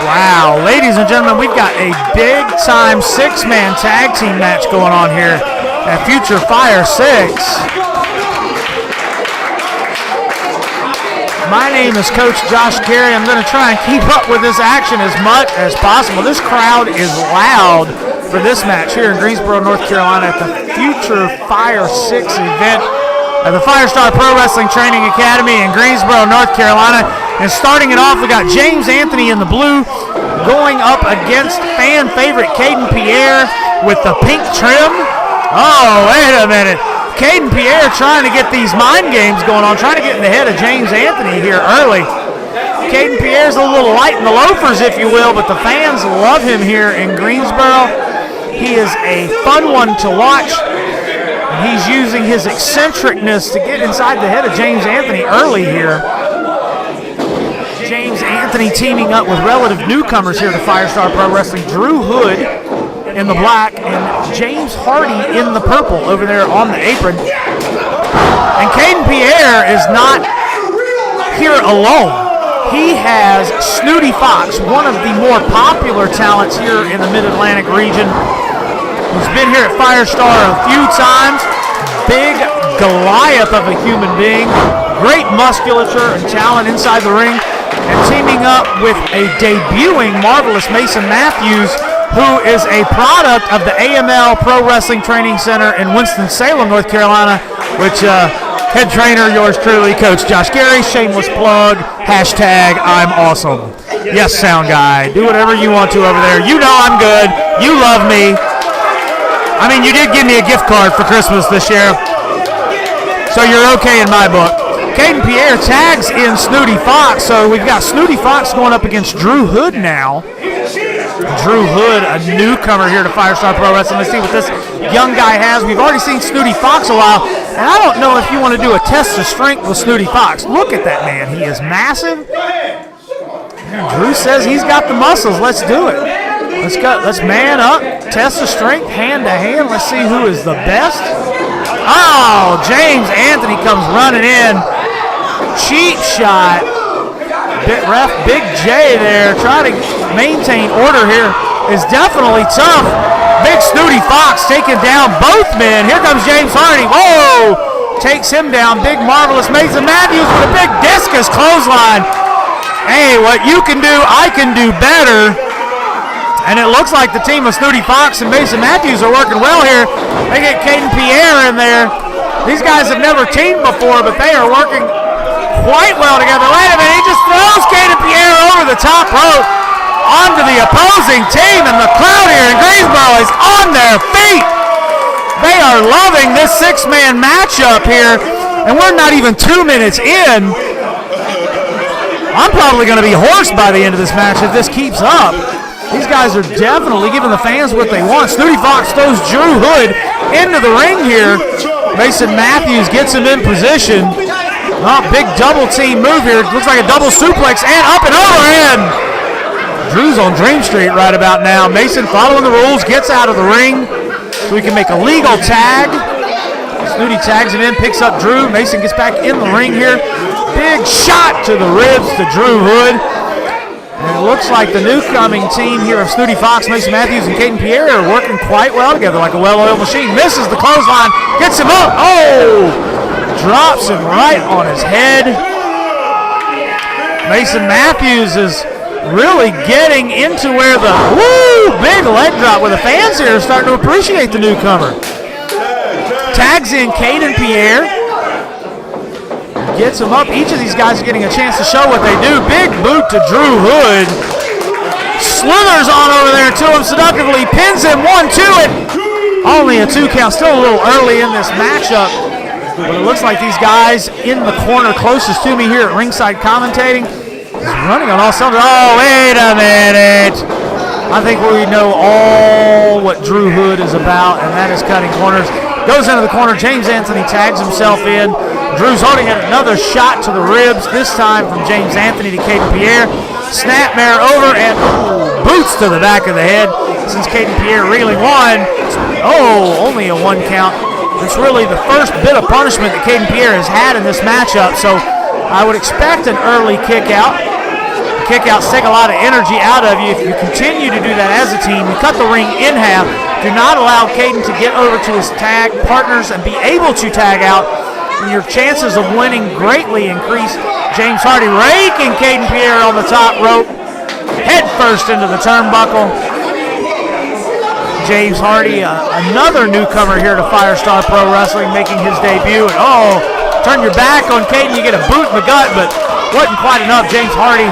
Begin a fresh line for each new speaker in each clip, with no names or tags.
Wow, ladies and gentlemen, we've got a big-time six-man tag team match going on here at FutureFire 6. My name is Coach Josh Carey. I'm going to try and keep up with this action as much as possible. This crowd is loud for this match here in Greensboro, North Carolina at the FutureFire 6 event at the Firestar Pro Wrestling Training Academy in Greensboro, North Carolina. And starting it off, we got James Anthony in the blue going up against fan favorite Kaydin Pierre with the pink trim. Oh, wait a minute. Kaydin Pierre trying to get these mind games going on, trying to get in the head of James Anthony here early. Kaydin Pierre's a little light in the loafers, if you will, but the fans love him here in Greensboro. He is a fun one to watch. He's using his eccentricness to get inside the head of James Anthony early here. James Anthony teaming up with relative newcomers here to Firestar Pro Wrestling, Drew Hood in the black and James Hardy in the purple over there on the apron. And Kaydin Pierre is not here alone. He has Snooty Fox, one of the more popular talents here in the Mid-Atlantic region. He's been here at Firestar a few times. Big Goliath of a human being. Great musculature and talent inside the ring. And teaming up with a debuting Marvelous Mason Matthews, who is a product of the AML Pro Wrestling Training Center in Winston-Salem, North Carolina, which head trainer, yours truly, Coach Josh Carey. Shameless plug, hashtag I'm awesome. Yes, sound guy. Do whatever you want to over there. You know I'm good. You love me. I mean, you did give me a gift card for Christmas this year, so you're okay in my book. Kaydin Pierre tags in Snooty Fox, so we've got Snooty Fox going up against Drew Hood now. Drew Hood, a newcomer here to Firestar Pro Wrestling. Let's see what this young guy has. We've already seen Snooty Fox a while, and I don't know if you want to do a test of strength with Snooty Fox. Look at that man. He is massive. And Drew says he's got the muscles. Let's do it. Let's go. Let's man up, test the strength, hand to hand. Let's see who is the best. Oh, James Anthony comes running in. Cheap shot. Ref Big J there, trying to maintain order here is definitely tough. Big Snooty Fox taking down both men. Here comes James Hardy. Whoa! Takes him down. Big Marvelous Mason Matthews with a big discus clothesline. Hey, what you can do, I can do better. And it looks like the team of Snooty Fox and Mason Matthews are working well here. They get Kaydin Pierre in there. These guys have never teamed before, but they are working quite well together. Wait a minute, he just throws Kaydin Pierre over the top rope onto the opposing team, and the crowd here in Greensboro is on their feet. They are loving this six-man matchup here, and we're not even 2 minutes in. I'm probably going to be hoarse by the end of this match if this keeps up. These guys are definitely giving the fans what they want. Snooty Fox throws Drew Hood into the ring here. Mason Matthews gets him in position. Oh, big double team move here. Looks like a double suplex and up and over in. Drew's on Dream Street right about now. Mason following the rules, gets out of the ring so we can make a legal tag. Snooty tags him in, picks up Drew. Mason gets back in the ring here. Big shot to the ribs to Drew Hood. And it looks like the newcoming team here of Snooty Fox, Mason Matthews, and Kaydin Pierre are working quite well together like a well-oiled machine. Misses the clothesline, gets him up. Oh! Drops him right on his head. Mason Matthews is really getting into where the big leg drop where the fans here are starting to appreciate the newcomer. Tags in Kaydin Pierre. Gets him up. Each of these guys are getting a chance to show what they do. Big boot to Drew Hood. Slithers on over there to him seductively. Pins him 1-2 and only a 2 count. Still a little early in this matchup. But it looks like these guys in the corner closest to me here at ringside commentating is running on all cylinders. Oh, wait a minute. I think we know all what Drew Hood is about, and that is cutting corners. Goes into the corner. James Anthony tags himself in. Drew's holding at another shot to the ribs, this time from James Anthony to Kaydin Pierre. Snapmare over and boots to the back of the head. Since Kaydin Pierre reeling one. Oh, only a 1 count. It's really the first bit of punishment that Kaydin Pierre has had in this matchup, so I would expect an early kick out. kick outs take a lot of energy out of you. If you continue to do that as a team, you cut the ring in half. Do not allow Kaydin to get over to his tag partners and be able to tag out, and your chances of winning greatly increase. James Hardy raking Kaydin Pierre on the top rope, head first into the turnbuckle. James Hardy, another newcomer here to Firestar Pro Wrestling, making his debut. And turn your back on Kaydin, you get a boot in the gut, but wasn't quite enough. James Hardy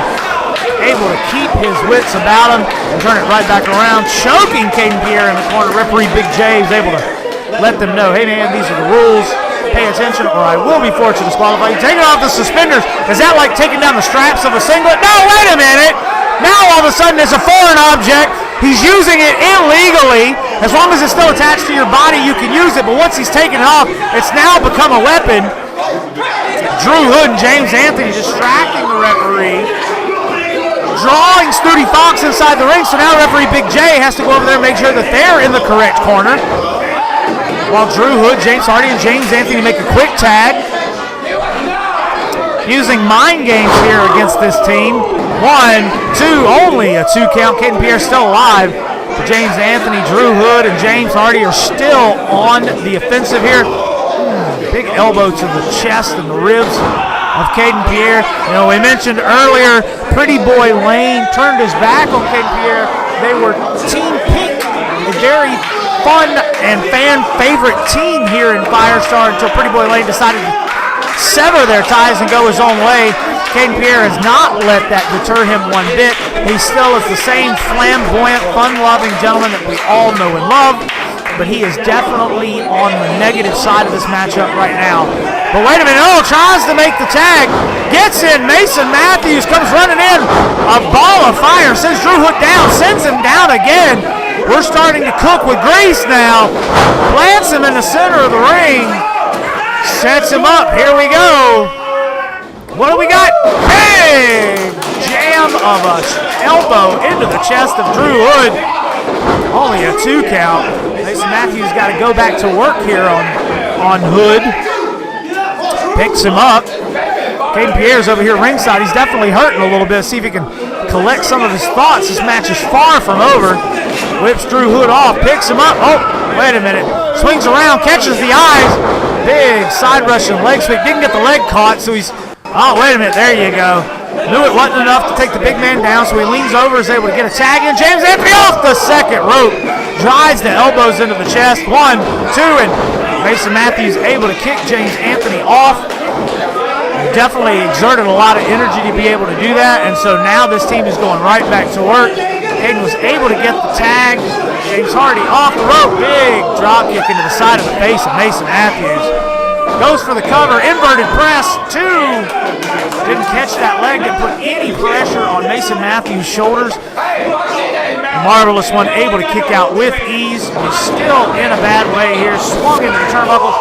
able to keep his wits about him and turn it right back around, choking Kaydin Pierre in the corner. Referee Big J is able to let them know, hey man, these are the rules. Pay attention or I will be forced to disqualify you. Taking off the suspenders. Is that like taking down the straps of a singlet? No, wait a minute. Now all of a sudden it's a foreign object. He's using it illegally. As long as it's still attached to your body, you can use it. But once he's taken it off, it's now become a weapon. Drew Hood and James Anthony distracting the referee. Drawing Snooty Fox inside the ring. So now referee Big J has to go over there and make sure that they're in the correct corner. While Drew Hood, James Hardy, and James Anthony make a quick tag. Using mind games here against this team. 1, 2, only a 2 count. Kaydin Pierre still alive. But James Anthony, Drew Hood, and James Hardy are still on the offensive here. Big elbow to the chest and the ribs of Kaydin Pierre. You know, we mentioned earlier, Pretty Boy Lane turned his back on Kaydin Pierre. They were Team Pink, a very fun and fan favorite team here in Firestar until Pretty Boy Lane decided to sever their ties and go his own way. Kaydin Pierre has not let that deter him one bit. He still is the same flamboyant, fun-loving gentleman that we all know and love, but he is definitely on the negative side of this matchup right now. But wait a minute, tries to make the tag, gets in, Mason Matthews comes running in, a ball of fire, sends Drew Hood down, sends him down again. We're starting to cook with grease now. Plants him in the center of the ring. Sets him up. Here we go. What do we got? Big jam of a elbow into the chest of Drew Hood. Only a 2 count. Mason Matthews got to go back to work here on Hood. Picks him up. Kaydin Pierre's over here ringside. He's definitely hurting a little bit. See if he can collect some of his thoughts. This match is far from over. Whips Drew Hood off, picks him up. Oh, wait a minute. Swings around, catches the eyes. Big side Russian leg sweep. Didn't get the leg caught, so he's... Oh, wait a minute. There you go. Knew it wasn't enough to take the big man down, so he leans over, is able to get a tag in. James Anthony off the second rope. Drives the elbows into the chest. 1, 2, and Mason Matthews able to kick James Anthony off. Definitely exerted a lot of energy to be able to do that, and so now this team is going right back to work. Kaydin was able to get the tag. James Hardy off the rope. Big drop kick into the side of the face of Mason Matthews. Goes for the cover. Inverted press. 2. Didn't catch that leg. Didn't put any pressure on Mason Matthews' shoulders. A marvelous one. Able to kick out with ease. He's still in a bad way here. Swung into the turnbuckle.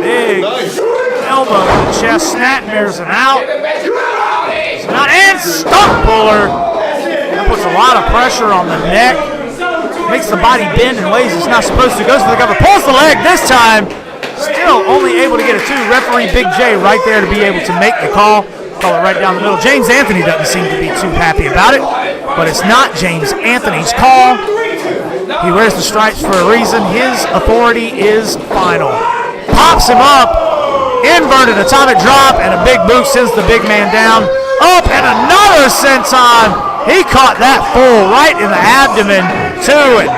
Big elbow to the chest. Snapmares him out. And stump puller. That puts a lot of pressure on the neck. Makes the body bend in ways it's not supposed to. Goes for the cover. Pulls the leg this time. Still only able to get a 2. Referee Big J right there to be able to make the call. Call it right down the middle. James Anthony doesn't seem to be too happy about it, but it's not James Anthony's call. He wears the stripes for a reason. His authority is final. Pops him up. Inverted atomic drop and a big boot sends the big man down. Up and another senton. He caught that full right in the abdomen too, and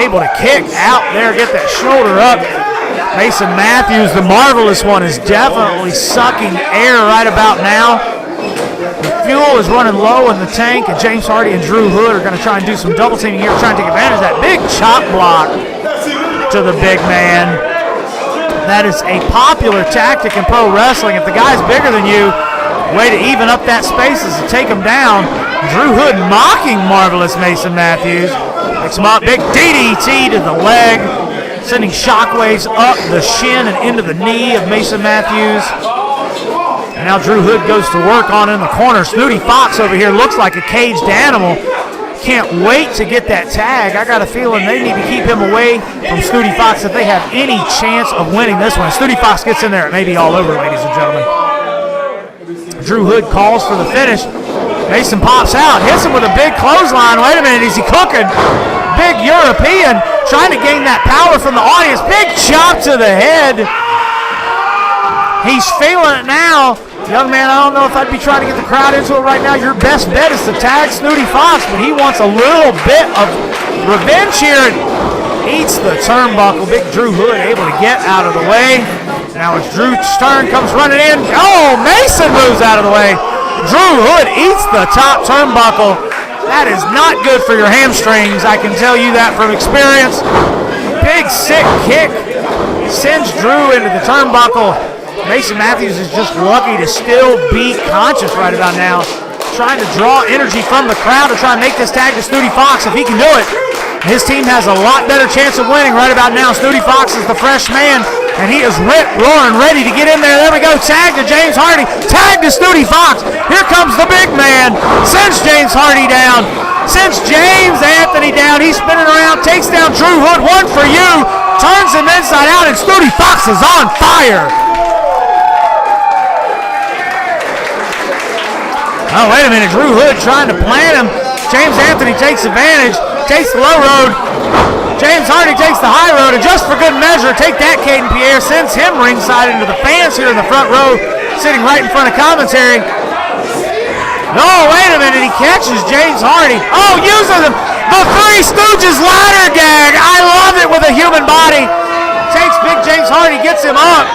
able to kick out there, get that shoulder up. Mason Matthews, the marvelous one, is definitely sucking air right about now. The fuel is running low in the tank, and James Hardy and Drew Hood are going to try and do some double teaming here, trying to take advantage of that big chop block to the big man. That is a popular tactic in pro wrestling. If the guy's bigger than you, way to even up that space is to take him down. Drew Hood mocking marvelous Mason Matthews. Picks him up, big DDT to the leg, sending shockwaves up the shin and into the knee of Mason Matthews. And now Drew Hood goes to work on in the corner. Snooty Fox over here looks like a caged animal. Can't wait to get that tag. I got a feeling they need to keep him away from Snooty Fox if they have any chance of winning this one. Snooty Fox gets in there, it may be all over, ladies and gentlemen. Drew Hood calls for the finish. Mason pops out, hits him with a big clothesline. Wait a minute, is he cooking? Big European, trying to gain that power from the audience. Big chop to the head. He's feeling it now. Young man, I don't know if I'd be trying to get the crowd into it right now. Your best bet is to tag Snooty Fox, but he wants a little bit of revenge here. Eats the turnbuckle. Big Drew Hood able to get out of the way. Now it's Drew's turn, comes running in. Oh, Mason moves out of the way. Drew Hood eats the top turnbuckle. That is not good for your hamstrings. I can tell you that from experience. Big sick kick sends Drew into the turnbuckle. Mason Matthews is just lucky to still be conscious right about now. Trying to draw energy from the crowd to try and make this tag to Snooty Fox if he can do it. His team has a lot better chance of winning right about now. Snooty Fox is the fresh man, and he is roaring, ready to get in there. There we go. Tag to James Hardy. Tag to Snooty Fox. Here comes the big man. Sends James Hardy down. Sends James Anthony down. He's spinning around. Takes down Drew Hood. One for you. Turns him inside out, and Snooty Fox is on fire. Oh, wait a minute. Drew Hood trying to plant him. James Anthony takes advantage. Takes the low road. James Hardy takes the high road, and just for good measure, take that, Kaydin Pierre. Sends him ringside into the fans here in the front row, sitting right in front of commentary. No, wait a minute. He catches James Hardy. Oh, uses him. The Three Stooges ladder gag. I love it with a human body. Takes big James Hardy, gets him up.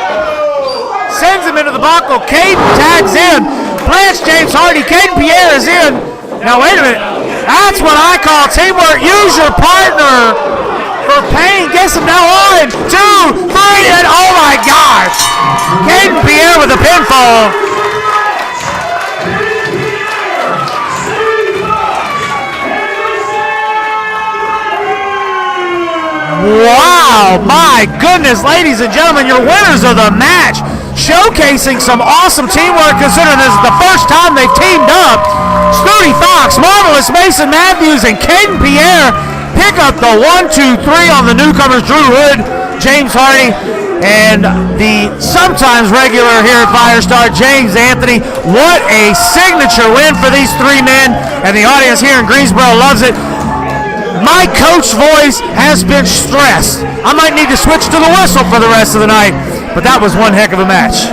Sends him into the buckle. Kaydin tags in. Plants James Hardy. Kaydin Pierre is in. Now, wait a minute. That's what I call teamwork. Use your partner for pain. Gets him now. 1, 2, 3, and oh my gosh. Kaydin Pierre with a pinfall. Wow, my goodness, ladies and gentlemen, your winners of the match, showcasing some awesome teamwork considering this is the first time they've teamed up. Snooty Fox, Marvelous Mason Matthews, and Kaydin Pierre pick up the 1, 2, 3 on the newcomers, Drew Hood, James Hardy, and the sometimes regular here at Firestar, James Anthony. What a signature win for these three men, and the audience here in Greensboro loves it. My coach voice has been stressed. I might need to switch to the whistle for the rest of the night, but that was one heck of a match.